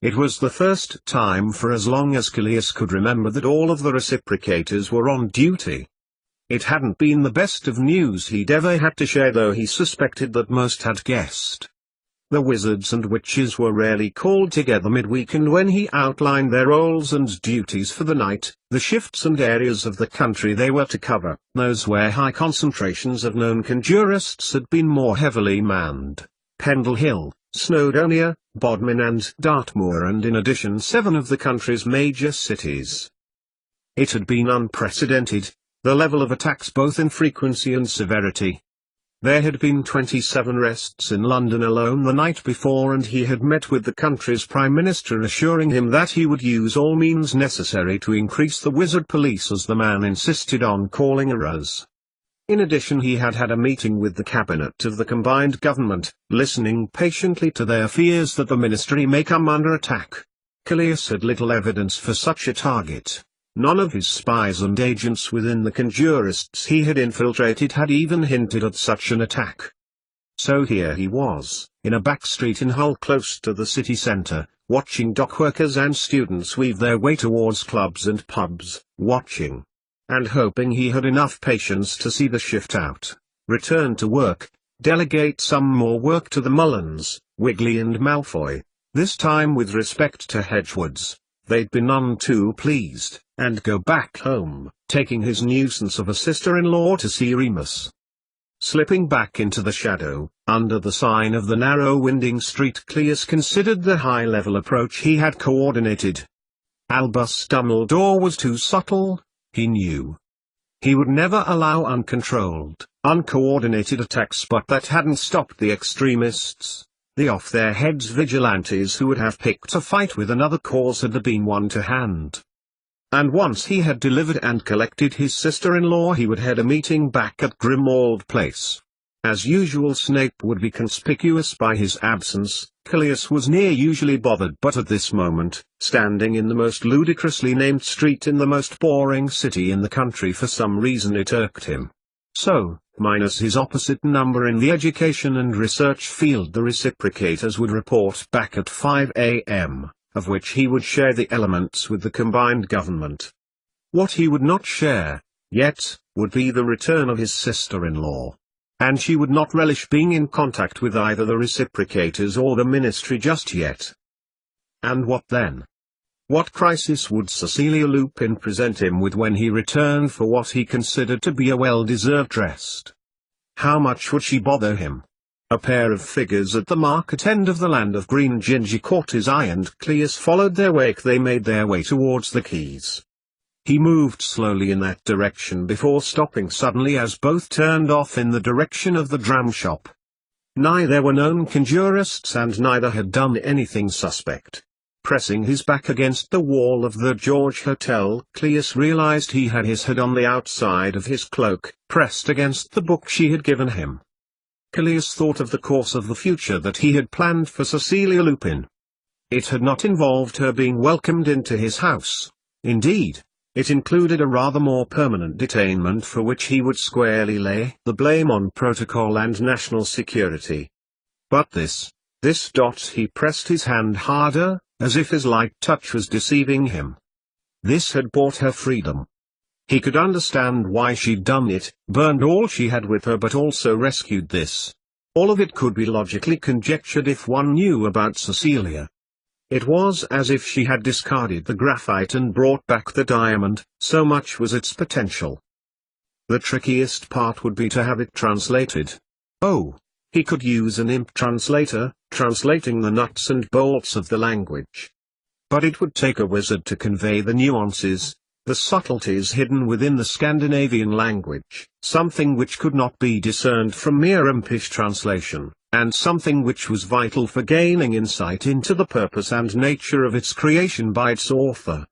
It was the first time for as long as Callias could remember that all of the reciprocators were on duty. It hadn't been the best of news he'd ever had to share, though he suspected that most had guessed. The wizards and witches were rarely called together midweek, and when he outlined their roles and duties for the night, the shifts and areas of the country they were to cover, those where high concentrations of known conjurists had been more heavily manned, Pendle Hill, Snowdonia, Bodmin and Dartmoor, and in addition 7 of the country's major cities. It had been unprecedented, the level of attacks both in frequency and severity. There had been 27 arrests in London alone the night before, and he had met with the country's Prime Minister assuring him that he would use all means necessary to increase the wizard police, as the man insisted on calling a RUS. In addition, he had had a meeting with the cabinet of the combined government, listening patiently to their fears that the ministry may come under attack. Callias had little evidence for such a target. None of his spies and agents within the conjurists he had infiltrated had even hinted at such an attack. So here he was, in a back street in Hull close to the city centre, watching dockworkers and students weave their way towards clubs and pubs, watching and hoping he had enough patience to see the shift out, return to work, delegate some more work to the Mullins, Wigley and Malfoy, this time with respect to Hedgewards. They'd be none too pleased, and go back home, taking his nuisance of a sister-in-law to see Remus. Slipping back into the shadow, under the sign of the narrow winding street, Callias considered the high-level approach he had coordinated. Albus Dumbledore was too subtle, he knew. He would never allow uncontrolled, uncoordinated attacks, but that hadn't stopped the extremists. The off-their-heads vigilantes who would have picked a fight with another cause had there been one to hand. And once he had delivered and collected his sister-in-law, he would head a meeting back at Grimmauld Place. As usual, Snape would be conspicuous by his absence. Callias was near usually bothered, but at this moment, standing in the most ludicrously named street in the most boring city in the country, for some reason it irked him. So, minus his opposite number in the education and research field, the reciprocators would report back at 5 a.m., of which he would share the elements with the combined government. What he would not share, yet, would be the return of his sister-in-law. And she would not relish being in contact with either the reciprocators or the ministry just yet. And what then? What crisis would Cecilia Lupin present him with when he returned for what he considered to be a well-deserved rest? How much would she bother him? A pair of figures at the market end of the land of Green Ginger caught his eye, and Callias followed their wake. They made their way towards the quays. He moved slowly in that direction before stopping suddenly as both turned off in the direction of the dram shop. Neither were known conjurists, and neither had done anything suspect. Pressing his back against the wall of the George Hotel, Callias realized he had his head on the outside of his cloak, pressed against the book she had given him. Callias thought of the course of the future that he had planned for Cecilia Lupin. It had not involved her being welcomed into his house. Indeed, it included a rather more permanent detainment for which he would squarely lay the blame on protocol and national security. But this. He pressed his hand harder, as if his light touch was deceiving him. This had bought her freedom. He could understand why she'd done it, burned all she had with her, but also rescued this. All of it could be logically conjectured if one knew about Cecilia. It was as if she had discarded the graphite and brought back the diamond, so much was its potential. The trickiest part would be to have it translated. Oh, he could use an imp translator, translating the nuts and bolts of the language. But it would take a wizard to convey the nuances, the subtleties hidden within the Scandinavian language, something which could not be discerned from mere impish translation, and something which was vital for gaining insight into the purpose and nature of its creation by its author.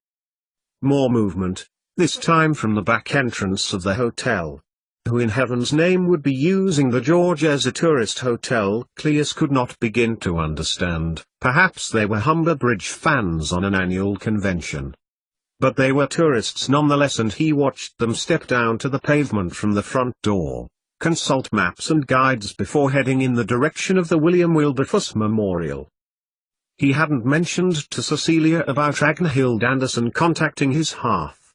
More movement, this time from the back entrance of the hotel. Who in heaven's name would be using the George as a tourist hotel? Callias could not begin to understand. Perhaps they were Humber Bridge fans on an annual convention. But they were tourists nonetheless, and he watched them step down to the pavement from the front door, consult maps and guides before heading in the direction of the William Wilberforce Memorial. he hadn't mentioned to Cecilia about Ragnhild Anderson contacting his hearth.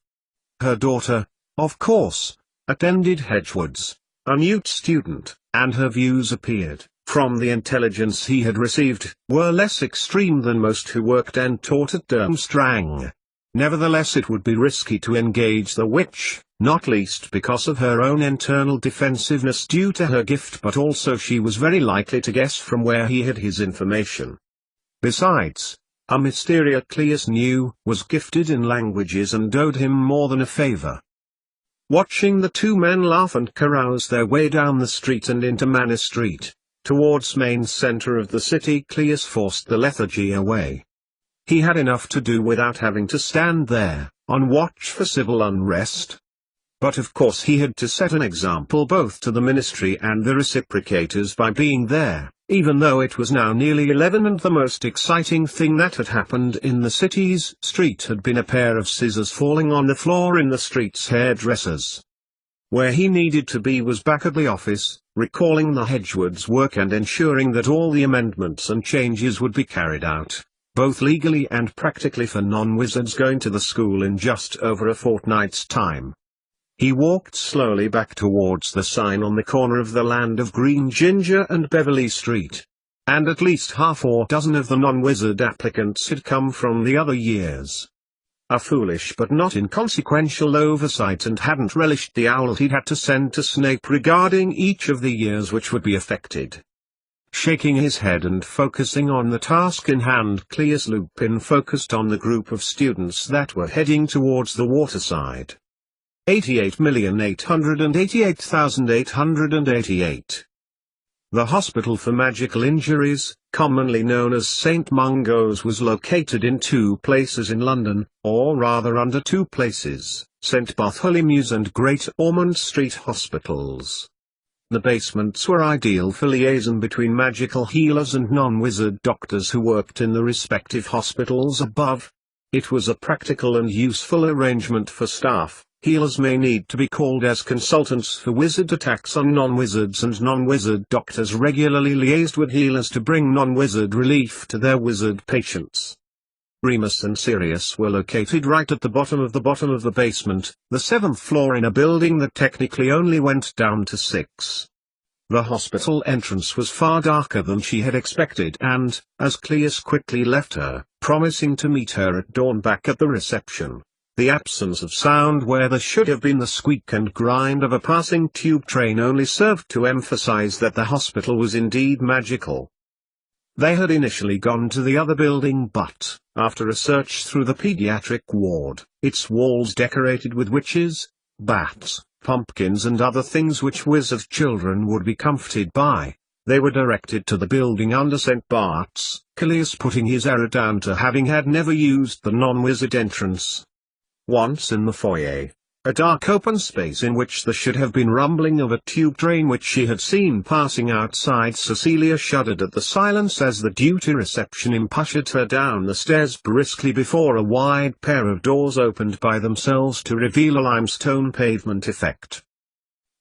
Her daughter, of course, attended Hedgewood's, a Newt student, and her views appeared, from the intelligence he had received, were less extreme than most who worked and taught at Durmstrang. Nevertheless, it would be risky to engage the witch, not least because of her own internal defensiveness due to her gift, but also she was very likely to guess from where he had his information. Besides, a Mysteria Cleus knew was gifted in languages and owed him more than a favor. Watching the two men laugh and carouse their way down the street and into Manor Street, towards main center of the city, Cleus forced the lethargy away. He had enough to do without having to stand there, on watch for civil unrest. But of course he had to set an example both to the ministry and the reciprocators by being there, even though it was now nearly 11 and the most exciting thing that had happened in the city's street had been a pair of scissors falling on the floor in the street's hairdressers. Where he needed to be was back at the office, recalling the Hedgewood's work and ensuring that all the amendments and changes would be carried out, both legally and practically, for non-wizards going to the school in just over a fortnight's time. He walked slowly back towards the sign on the corner of the Land of Green Ginger and Beverly Street. And at least half or dozen of the non-wizard applicants had come from the other years. A foolish but not inconsequential oversight, and hadn't relished the owl he'd had to send to Snape regarding each of the years which would be affected. Shaking his head and focusing on the task in hand, Cleus Lupin focused on the group of students that were heading towards the waterside. 88,888,888. The Hospital for Magical Injuries, commonly known as St. Mungo's, was located in two places in London, or rather under two places, St. Bartholomew's and Great Ormond Street hospitals. The basements were ideal for liaison between magical healers and non-wizard doctors who worked in the respective hospitals above. It was a practical and useful arrangement for staff. Healers may need to be called as consultants for wizard attacks on non-wizards, and non-wizard doctors regularly liaised with healers to bring non-wizard relief to their wizard patients. Remus and Sirius were located right at the bottom of the basement, the 7th floor in a building that technically only went down to 6. The hospital entrance was far darker than she had expected, and, as Cleus quickly left her, promising to meet her at dawn back at the reception, the absence of sound where there should have been the squeak and grind of a passing tube train only served to emphasize that the hospital was indeed magical. They had initially gone to the other building, but, after a search through the pediatric ward, its walls decorated with witches, bats, pumpkins and other things which wizard children would be comforted by, they were directed to the building under St. Bart's, Cleus putting his error down to having had never used the non-wizard entrance. Once in the foyer, a dark open space in which there should have been rumbling of a tube train which she had seen passing outside, Cecilia shuddered at the silence as the duty reception imp ushered her down the stairs briskly before a wide pair of doors opened by themselves to reveal a limestone pavement effect.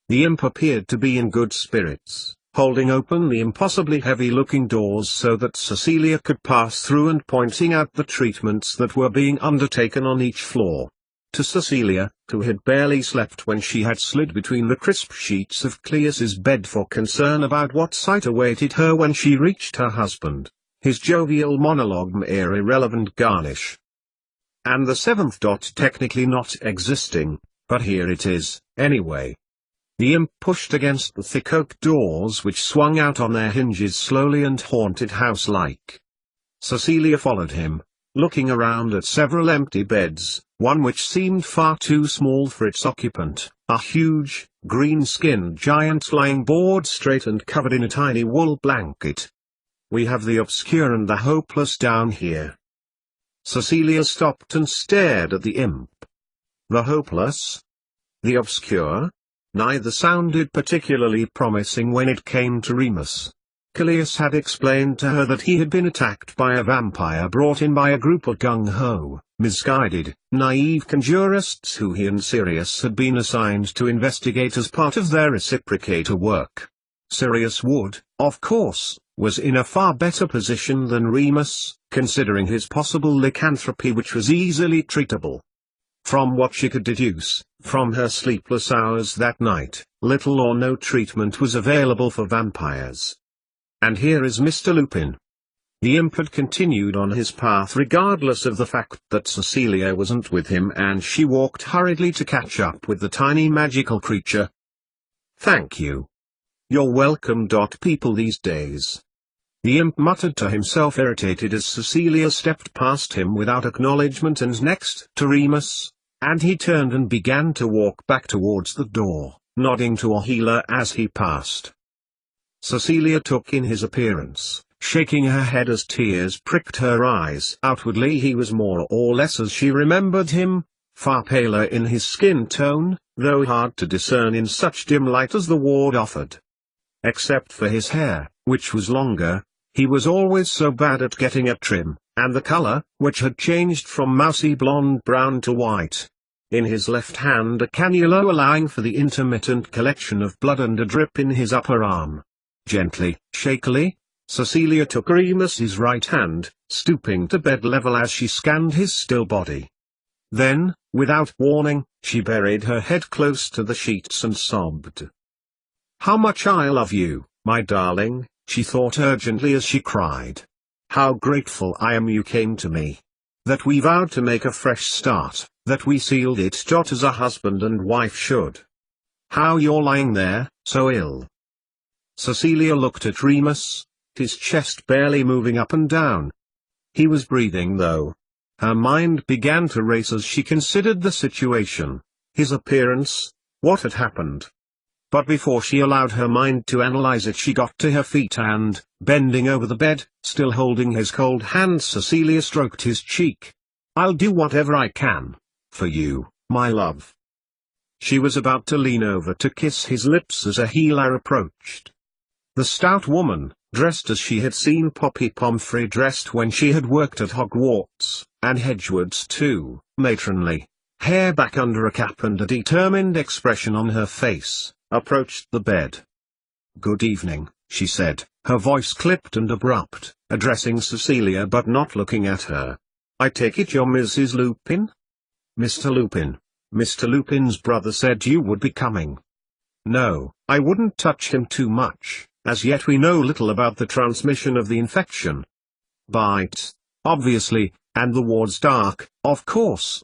The imp appeared to be in good spirits, holding open the impossibly heavy-looking doors so that Cecilia could pass through and pointing out the treatments that were being undertaken on each floor. To Cecilia, who had barely slept when she had slid between the crisp sheets of Cleus's bed for concern about what sight awaited her when she reached her husband, his jovial monologue mere irrelevant garnish. And the 7th dot technically not existing, but here it is, anyway. The imp pushed against the thick oak doors which swung out on their hinges slowly and haunted house-like. Cecilia followed him, looking around at several empty beds, one which seemed far too small for its occupant, a huge, green-skinned giant lying board straight and covered in a tiny wool blanket. We have the obscure and the hopeless down here. Cecilia stopped and stared at the imp. The hopeless? The obscure? Neither sounded particularly promising when it came to Remus. Cleus had explained to her that he had been attacked by a vampire brought in by a group of gung-ho, misguided, naive conjurists who he and Sirius had been assigned to investigate as part of their reciprocator work. Sirius would, of course, was in a far better position than Remus, considering his possible lycanthropy, which was easily treatable. From what she could deduce, from her sleepless hours that night, little or no treatment was available for vampires. And here is Mr. Lupin. The imp had continued on his path regardless of the fact that Cecilia wasn't with him, and she walked hurriedly to catch up with the tiny magical creature. "Thank you. You're welcome. People these days," the imp muttered to himself, irritated as Cecilia stepped past him without acknowledgement and next to Remus, and he turned and began to walk back towards the door, nodding to a healer as he passed. Cecilia took in his appearance, shaking her head as tears pricked her eyes. Outwardly he was more or less as she remembered him, far paler in his skin tone, though hard to discern in such dim light as the ward offered. Except for his hair, which was longer, he was always so bad at getting it trim, and the color, which had changed from mousy blonde brown to white. In his left hand a cannula allowing for the intermittent collection of blood and a drip in his upper arm. Gently, shakily, Cecilia took Remus's right hand, stooping to bed level as she scanned his still body. Then, without warning, she buried her head close to the sheets and sobbed. "How much I love you, my darling," she thought urgently as she cried. "How grateful I am you came to me. That we vowed to make a fresh start, that we sealed it as a husband and wife should. How you're lying there, so ill." Cecilia looked at Remus, his chest barely moving up and down. He was breathing though. Her mind began to race as she considered the situation, his appearance, what had happened. But before she allowed her mind to analyze it, she got to her feet and, bending over the bed, still holding his cold hand, Cecilia stroked his cheek. "I'll do whatever I can for you, my love." She was about to lean over to kiss his lips as a healer approached. The stout woman, dressed as she had seen Poppy Pomfrey dressed when she had worked at Hogwarts, and Hedgewood's too, matronly, hair back under a cap and a determined expression on her face, approached the bed. "Good evening," she said, her voice clipped and abrupt, addressing Cecilia but not looking at her. "I take it you're Mrs. Lupin?" "Mr. Lupin. Mr. Lupin's brother said you would be coming." "No, I wouldn't touch him too much. As yet we know little about the transmission of the infection." "Bite, obviously, and the ward's dark, of course."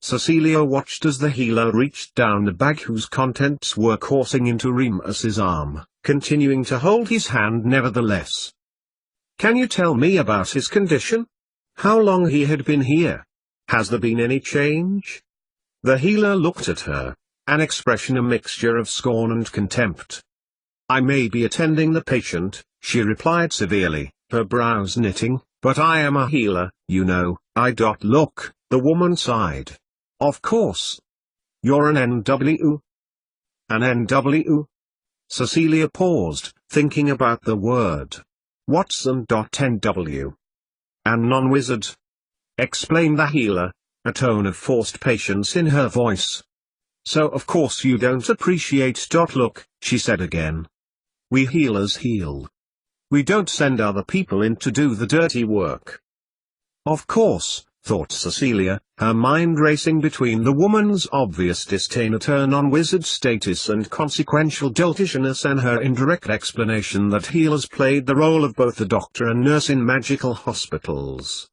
Cecilia watched as the healer reached down the bag whose contents were coursing into Remus's arm, continuing to hold his hand nevertheless. "Can you tell me about his condition? How long he had been here? Has there been any change?" The healer looked at her, an expression a mixture of scorn and contempt. "I may be attending the patient," she replied severely, her brows knitting, "but I am a healer, you know." Look, the woman sighed. "Of course. You're an NW?" "An NW?" Cecilia paused, thinking about the word. "What's an .NW?" "An non-wizard," explained the healer, a tone of forced patience in her voice. "So of course you don't appreciate Look," she said again. "We healers heal. We don't send other people in to do the dirty work." Of course, thought Cecilia, her mind racing between the woman's obvious disdain at her non-wizard status and consequential doltishness and her indirect explanation that healers played the role of both a doctor and nurse in magical hospitals.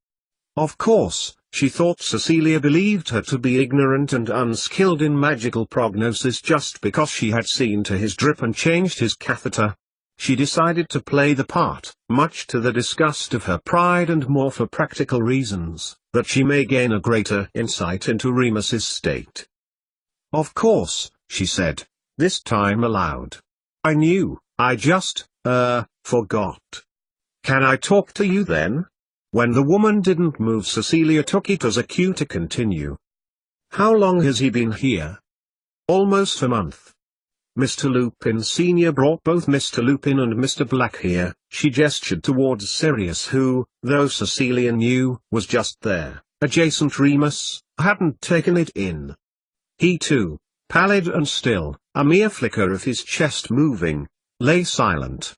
Of course, she thought Cecilia believed her to be ignorant and unskilled in magical prognosis just because she had seen to his drip and changed his catheter. She decided to play the part, much to the disgust of her pride and more for practical reasons, that she may gain a greater insight into Remus's state. "Of course," she said, this time aloud. "I knew, I just, forgot. Can I talk to you then?" When the woman didn't move, Cecilia took it as a cue to continue. "How long has he been here?" "Almost a month. Mr. Lupin Sr. brought both Mr. Lupin and Mr. Black here." She gestured towards Sirius, who, though Cecilia knew, was just there, adjacent. Remus hadn't taken it in. He too, pallid and still, a mere flicker of his chest moving, lay silent.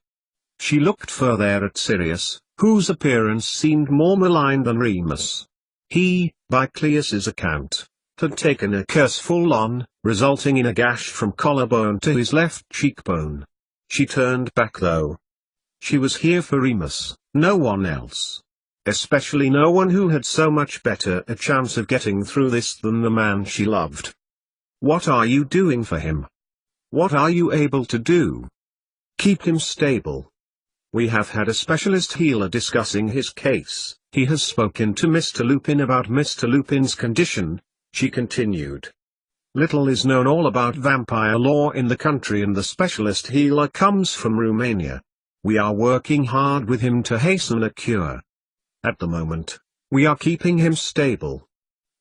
She looked further at Sirius, whose appearance seemed more malign than Remus. He, by Cleus's account, had taken a curse full-on, resulting in a gash from collarbone to his left cheekbone. She turned back though. She was here for Remus, no one else. Especially no one who had so much better a chance of getting through this than the man she loved. What are you doing for him? What are you able to do? Keep him stable. We have had a specialist healer discussing his case. He has spoken to Mr. Lupin about Mr. Lupin's condition, she continued. Little is known all about vampire law in the country, and the specialist healer comes from Romania. We are working hard with him to hasten a cure. At the moment, we are keeping him stable.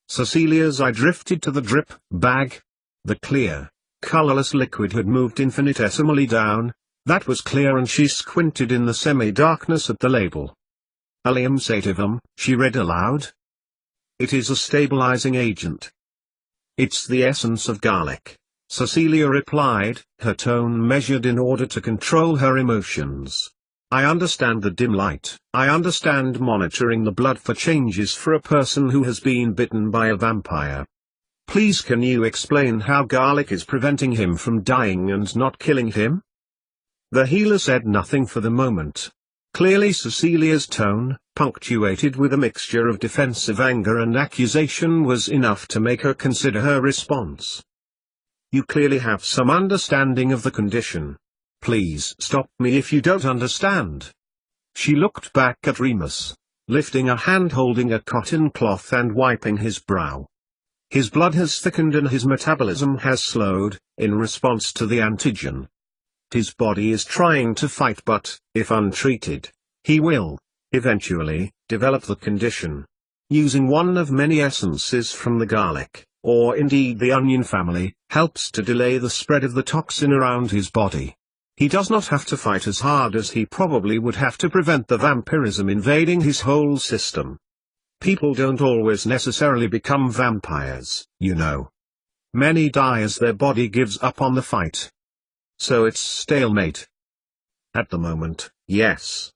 Cecilia's eye drifted to the drip bag. The clear, colorless liquid had moved infinitesimally down. That was clear, and she squinted in the semi-darkness at the label. Allium sativum, she read aloud. It is a stabilizing agent. It's the essence of garlic, Cecilia replied, her tone measured in order to control her emotions. I understand the dim light. I understand monitoring the blood for changes for a person who has been bitten by a vampire. Please, can you explain how garlic is preventing him from dying and not killing him? The healer said nothing for the moment. Clearly Cecilia's tone, punctuated with a mixture of defensive anger and accusation, was enough to make her consider her response. You clearly have some understanding of the condition. Please stop me if you don't understand. She looked back at Remus, lifting a hand holding a cotton cloth and wiping his brow. His blood has thickened and his metabolism has slowed, in response to the antigen. His body is trying to fight, but, if untreated, he will, eventually, develop the condition. Using one of many essences from the garlic, or indeed the onion family, helps to delay the spread of the toxin around his body. He does not have to fight as hard as he probably would have to prevent the vampirism invading his whole system. People don't always necessarily become vampires, you know. Many die as their body gives up on the fight. So it's stalemate. At the moment, yes.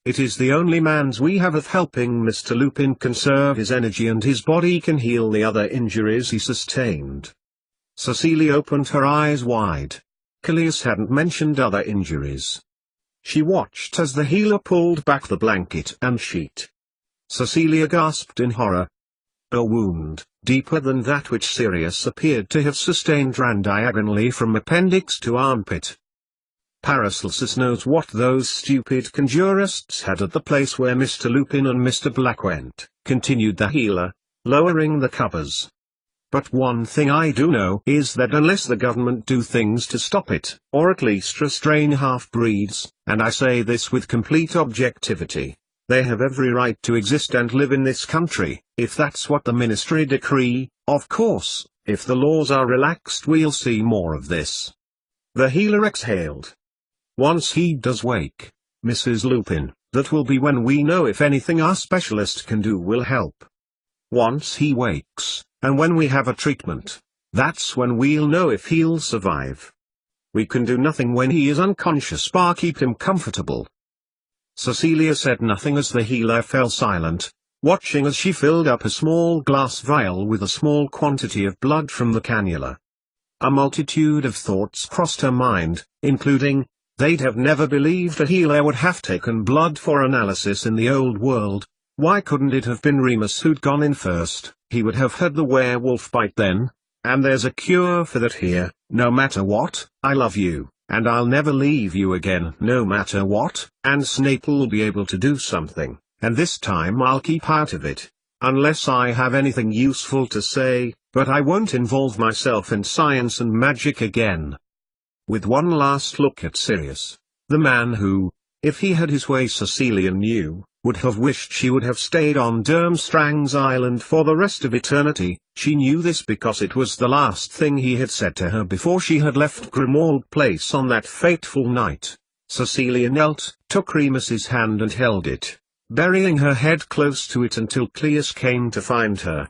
It is the only means we have of helping Mr. Lupin conserve his energy, and his body can heal the other injuries he sustained. Cecilia opened her eyes wide. Cleus hadn't mentioned other injuries. She watched as the healer pulled back the blanket and sheet. Cecilia gasped in horror. A wound, deeper than that which Sirius appeared to have sustained, ran diagonally from appendix to armpit. Paracelsus knows what those stupid conjurists had at the place where Mr. Lupin and Mr. Black went, continued the healer, lowering the covers. But one thing I do know is that unless the government do things to stop it, or at least restrain half-breeds, and I say this with complete objectivity, they have every right to exist and live in this country. If that's what the ministry decree, of course, if the laws are relaxed, we'll see more of this. The healer exhaled. Once he does wake, Mrs. Lupin, that will be when we know if anything our specialist can do will help. Once he wakes, and when we have a treatment, that's when we'll know if he'll survive. We can do nothing when he is unconscious but keep him comfortable. Cecilia said nothing as the healer fell silent, watching as she filled up a small glass vial with a small quantity of blood from the cannula. A multitude of thoughts crossed her mind, including, they'd have never believed a healer would have taken blood for analysis in the old world. Why couldn't it have been Remus who'd gone in first? He would have had the werewolf bite then. And there's a cure for that here. No matter what, I love you, and I'll never leave you again no matter what, and Snap'll be able to do something, and this time I'll keep out of it. Unless I have anything useful to say, but I won't involve myself in science and magic again. With one last look at Sirius, the man who, if he had his way, Cecilia knew, would have wished she would have stayed on Durmstrang's island for the rest of eternity. She knew this because it was the last thing he had said to her before she had left Grimmauld Place on that fateful night. Cecilia knelt, took Remus's hand and held it, burying her head close to it until Cleus came to find her.